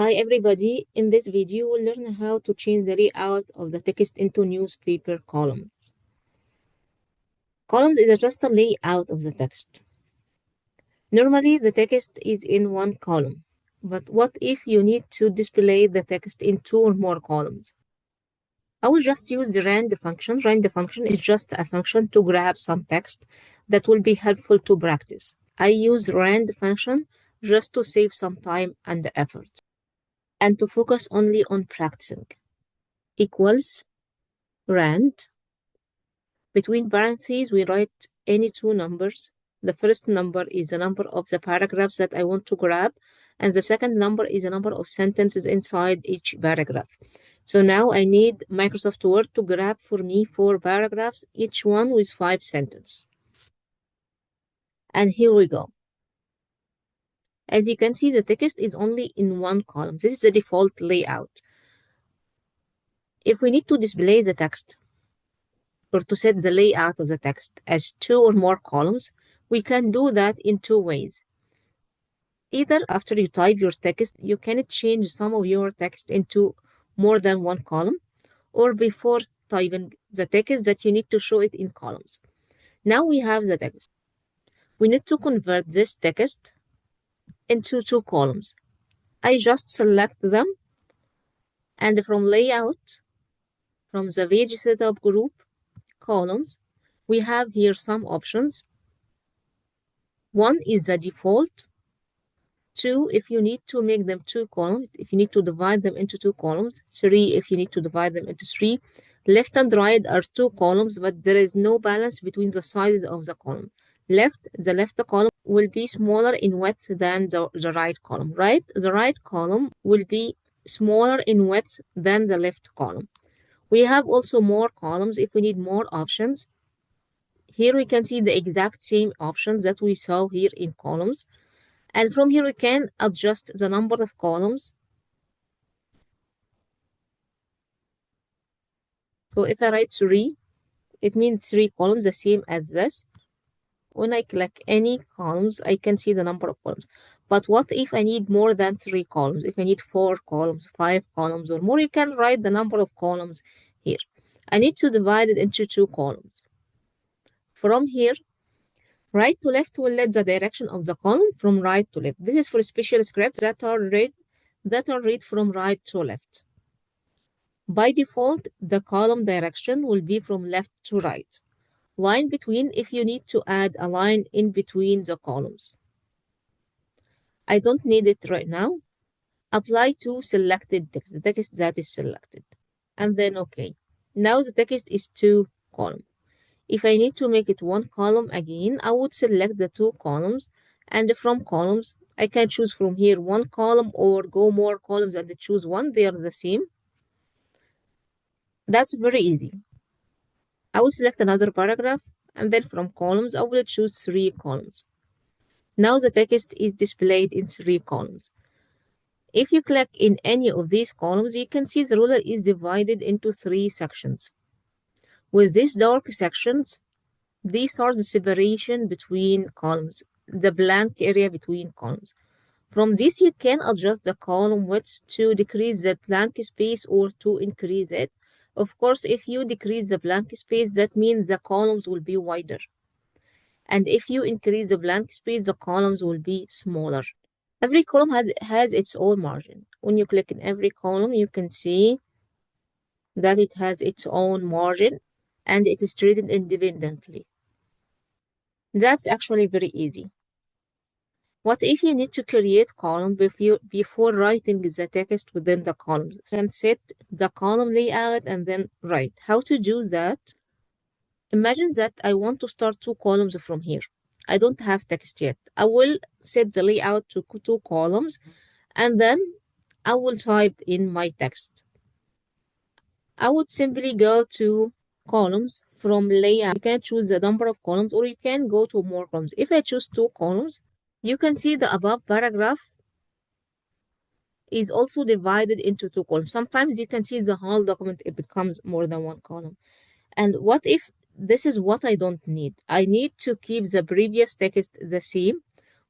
Hi everybody, in this video we'll learn how to change the layout of the text into newspaper column. Columns is just a layout of the text. Normally the text is in one column, but what if you need to display the text in two or more columns? I will just use the rand function. Rand function is just a function to grab some text that will be helpful to practice. I use rand function just to save some time and effort and to focus only on practicing. Equals rand. Between parentheses, we write any two numbers. The first number is the number of the paragraphs that I want to grab, and the second number is the number of sentences inside each paragraph. So now I need Microsoft Word to grab for me 4 paragraphs, each one with 5 sentences. And here we go. As you can see, the text is only in one column. This is the default layout. If we need to display the text, or to set the layout of the text as 2 or more columns, we can do that in 2 ways. Either after you type your text, you can change some of your text into more than one column, or before typing the text that you need to show it in columns. Now we have the text. We need to convert this text into 2 columns. I just select them, and from layout, from the page setup group, columns, we have here some options. 1 is the default. 2 if you need to make them 2 columns, if you need to divide them into 2 columns. 3 if you need to divide them into 3. Left and right are 2 columns, but there is no balance between the sizes of the column. The left column will be smaller in width than the right column. The right column will be smaller in width than the left column. We have also more columns if we need more options. Here we can see the exact same options that we saw here in columns. And from here we can adjust the number of columns. So if I write 3, it means 3 columns, the same as this. When I click any columns, I can see the number of columns. But what if I need more than 3 columns? If I need 4 columns, 5 columns or more, you can write the number of columns here. I need to divide it into 2 columns. From here, right to left will let the direction of the column from right to left. This is for special scripts that are read from right to left. By default, the column direction will be from left to right. Line between if you need to add a line in between the columns. I don't need it right now. Apply to selected text, the text that is selected. And then OK. Now the text is 2 columns. If I need to make it 1 column again, I would select the 2 columns, and from columns, I can choose from here 1 column or go more columns and choose 1. They are the same. That's very easy. I will select another paragraph, and then from columns, I will choose 3 columns. Now the text is displayed in 3 columns. If you click in any of these columns, you can see the ruler is divided into 3 sections. With these dark sections, these are the separation between columns, the blank area between columns. From this, you can adjust the column width to decrease the blank space or to increase it. Of course, if you decrease the blank space, that means the columns will be wider. And if you increase the blank space, the columns will be smaller. Every column has its own margin. When you click in every column, you can see that it has its own margin and it is treated independently. That's actually very easy. What if you need to create column before writing the text within the columns? You can set the column layout and then write. How to do that? Imagine that I want to start 2 columns from here. I don't have text yet. I will set the layout to 2 columns, and then I will type in my text. I would simply go to columns from layout. You can choose the number of columns, or you can go to more columns. If I choose 2 columns, you can see the above paragraph is also divided into 2 columns. Sometimes you can see the whole document, it becomes more than 1 column. And what if this is what I don't need? I need to keep the previous text the same,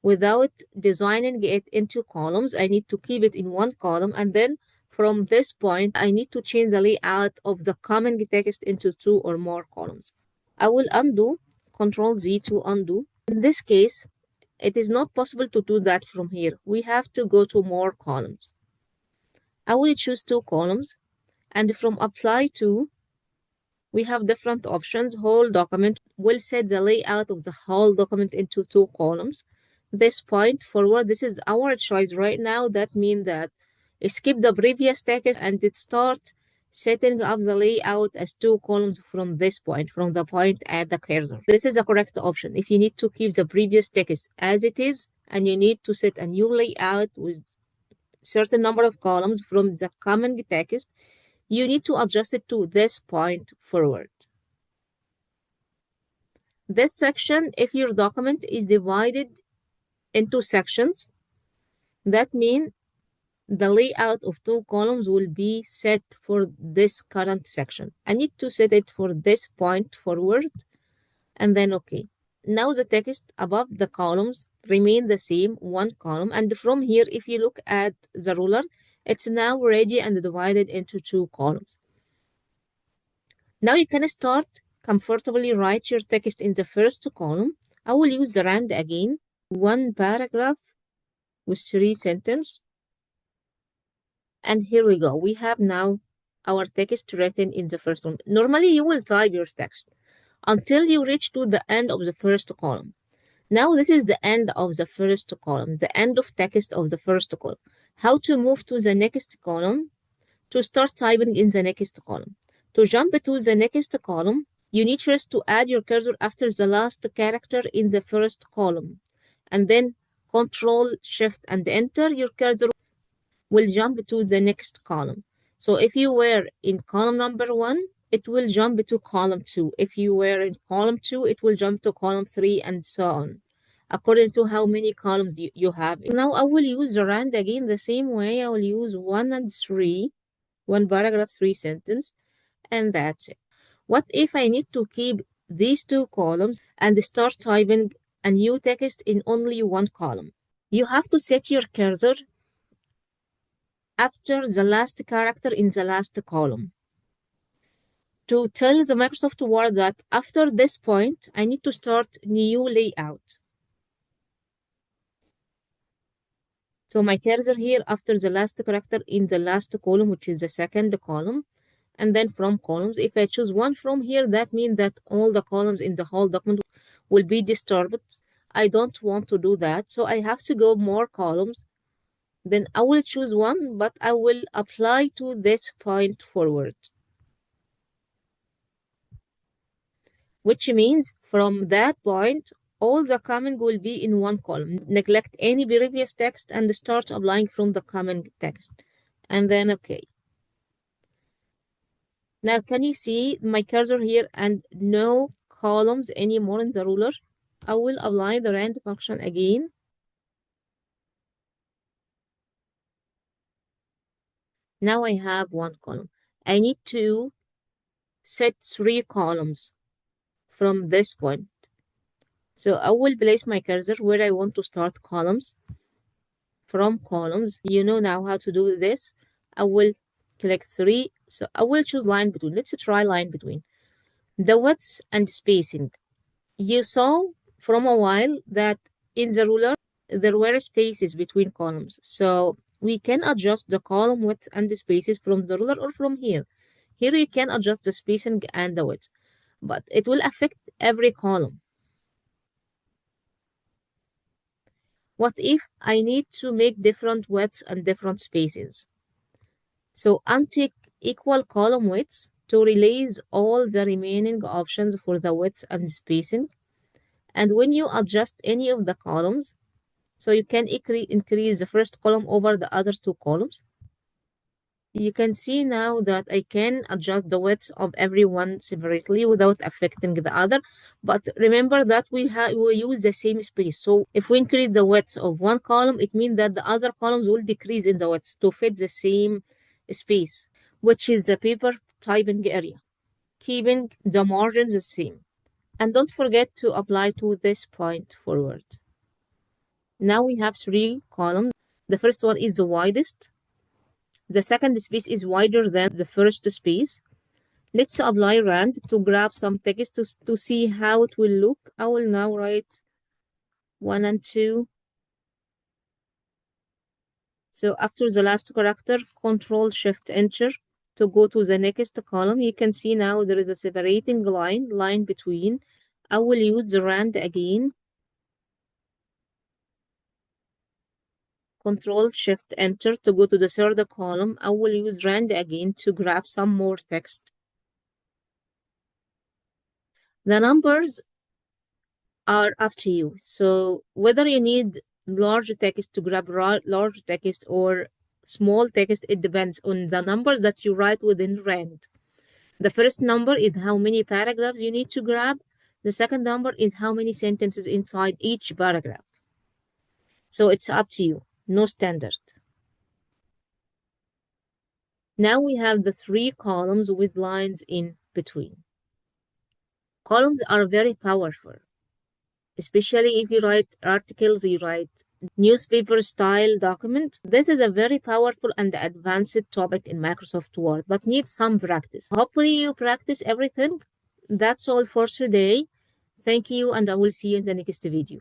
without designing it into columns. I need to keep it in one column, and then from this point, I need to change the layout of the comment text into two or more columns. I will undo, Control Z to undo. In this case, it is not possible to do that from here. We have to go to more columns. I will choose two columns, and from apply to, we have different options. Whole document will set the layout of the whole document into two columns. This point forward, this is our choice right now. That means that skip the previous text and it start setting up the layout as two columns from this point, from the point at the cursor. This is a correct option. If you need to keep the previous text as it is and you need to set a new layout with certain number of columns from the comment text, you need to adjust it to this point forward. This section, if your document is divided into sections, that means the layout of two columns will be set for this current section. I need to set it for this point forward and then OK. Now the text above the columns remain the same, one column. And from here, if you look at the ruler, it's now ready and divided into two columns. Now you can start comfortably write your text in the first column. I will use the rand again, one paragraph with 3 sentences. And here we go. We have now our text written in the first one. Normally you will type your text until you reach to the end of the first column. Now this is the end of the first column, the end of text of the first column. How to move to the next column? To start typing in the next column. To jump to the next column, you need first to add your cursor after the last character in the first column. And then Control, Shift, and Enter, your cursor will jump to the next column. So if you were in column number 1, it will jump to column 2. If you were in column 2, it will jump to column 3, and so on, according to how many columns you have. Now I will use the rand again the same way. I will use 1 and 3, one paragraph, 3 sentences, and that's it. What if I need to keep these two columns and start typing a new text in only one column? You have to set your cursor after the last character in the last column to tell the Microsoft Word that after this point, I need to start new layout. So my cursor here after the last character in the last column, which is the second column, and then from columns. If I choose one from here, that means that all the columns in the whole document will be disturbed. I don't want to do that, so I have to go more columns. Then I will choose one, but I will apply to this point forward, which means from that point, all the comment will be in one column. Neglect any previous text and start applying from the comment text. And then OK. Now, can you see my cursor here and no columns anymore in the ruler? I will apply the rand function again. Now I have one column. I need to set 3 columns from this point. So I will place my cursor where I want to start columns. From columns, you know now how to do this. I will click 3. So I will choose line between. Let's try line between. The width and spacing. You saw from a while that in the ruler, there were spaces between columns. So we can adjust the column width and the spaces from the ruler or from here. Here you can adjust the spacing and the width, but it will affect every column. What if I need to make different widths and different spaces? So untick equal column widths to release all the remaining options for the width and spacing. And when you adjust any of the columns, so you can increase the first column over the other 2 columns. You can see now that I can adjust the width of every one separately without affecting the other. But remember that we use the same space. So if we increase the width of one column, it means that the other columns will decrease in the width to fit the same space, which is the paper typing area, keeping the margins the same. And don't forget to apply to this point forward. Now we have three columns. The first one is the widest. The second space is wider than the first space. Let's apply rand to grab some text to see how it will look. I will now write 1 and 2. So after the last character, Control Shift Enter to go to the next column. You can see now there is a separating line between. I will use the rand again. Control Shift Enter to go to the third column. I will use rand again to grab some more text. The numbers are up to you. So whether you need large text to grab large text or small text, it depends on the numbers that you write within rand. The first number is how many paragraphs you need to grab. The second number is how many sentences inside each paragraph. So it's up to you, no standard. Now we have the three columns with lines in between. Columns are very powerful, especially if you write articles, you write newspaper style document. This is a very powerful and advanced topic in Microsoft Word, but needs some practice. Hopefully you practice everything. That's all for today. Thank you, and I will see you in the next video.